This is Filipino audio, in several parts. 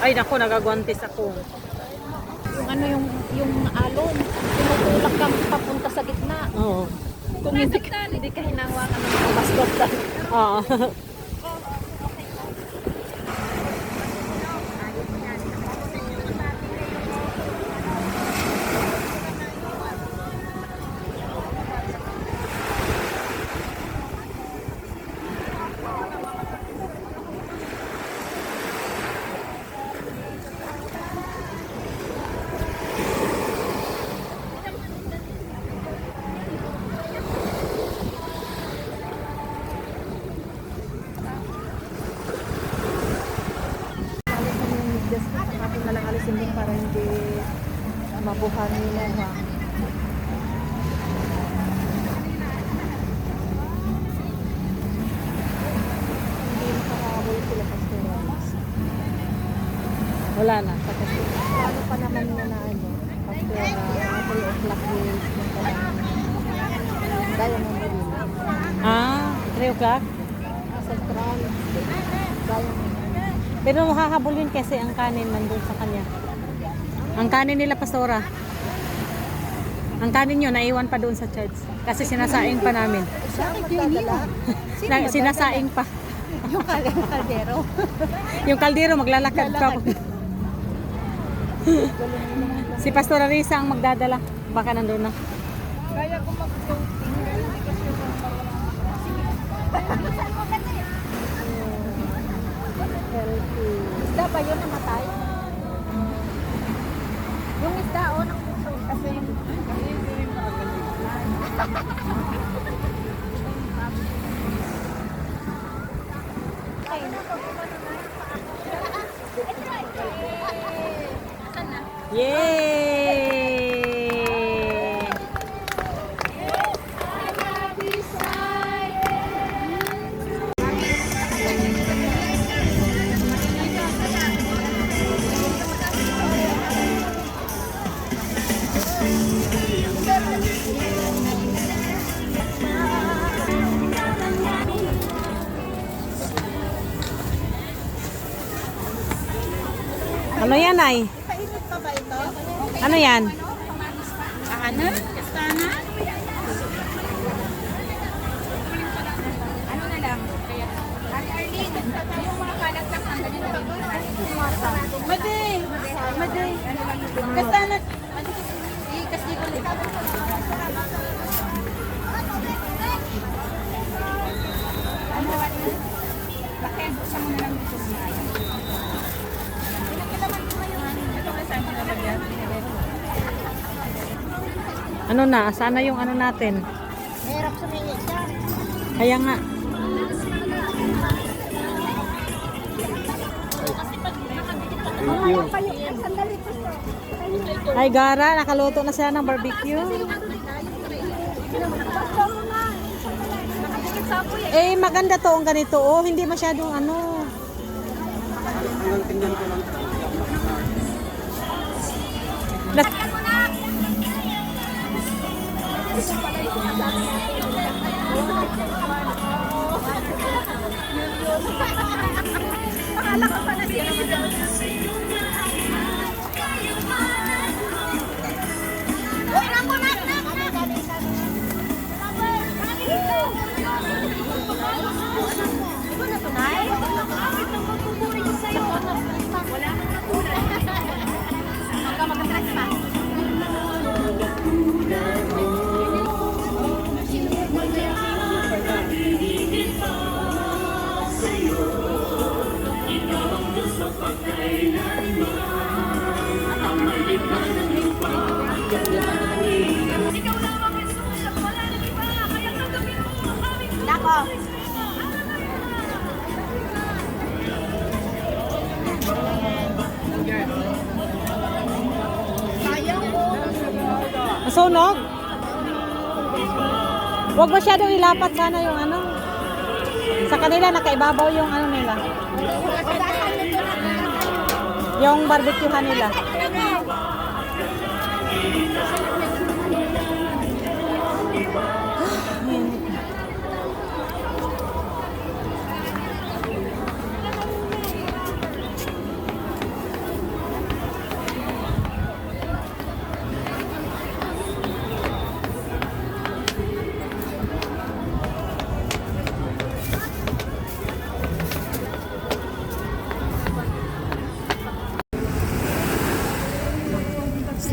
Ay, naku, nagagwantis ako. Yung ano yung alon, tinutulak ka papunta sa gitna. Oo. Kung hindi ka hinahawakan ng basket. Oo. Natin na lang alisin din para hindi mabuhan nila ba. Hindi makahabol sila kasi Wala na. ano pa naman na ano after 3 o'clock is Diamond Marina. Ah, 3 o'clock? Central Diamond. Pero makahabol yun kasi ang kanin nandun sa kanya. Ang kanin nila, Pastora. Ang kanin yun, naiwan pa doon sa church. Kasi sinasaing pa namin. Sinasaing pa. Yung kaldero. Yung kaldero, maglalakad pa. Si Pastora Risa ang magdadala. Baka nandun na. Kaya kung mag-floating, hindi kasi isda ba yun namatay? Yung isda o ng puso kasi yung Yay! Ano yan, ay? painit pa ba ito? Ano yan? Ano? Kastana? Ano na lang? Arlene, yung mga kalat lang ang ganyan na Maday! Maday! Kastana! Kasi ko lang. Bakit? Gusto mo na lang dito sa Ano na? Sana yung ano natin? Mahirap sumingit siya. Kaya nga. Ay, Gara, nakaluto na siya ng barbecue. Eh, maganda to ang ganito. Oh, hindi masyadong ano. Akala ko pala siya. Uy, nako na! Ito na tunay? Bakit nang magpupuri ko sa'yo? Wala kang natulad. Huwag ka mag-atras pa. Nako. Masunog? Huwag masyadong ilapat sana yung ano. Sa kanila, nakaibabaw yung ano nila. Yung barbecuehan nila.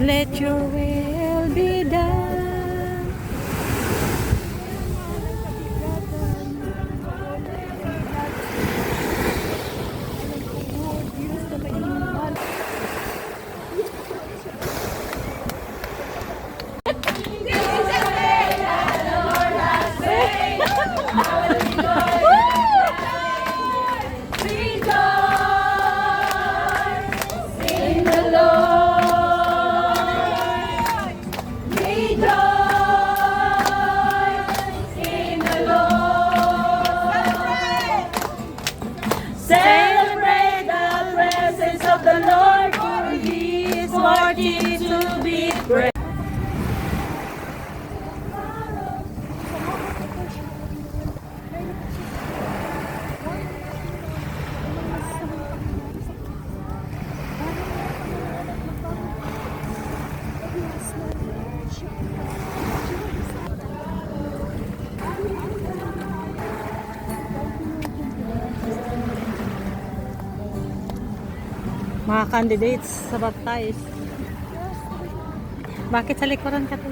Let your will be done. Celebrate the presence of the Lord, for He is worthy to be praised. Mga candidates sa baptize. Bakit sa likuran ka to?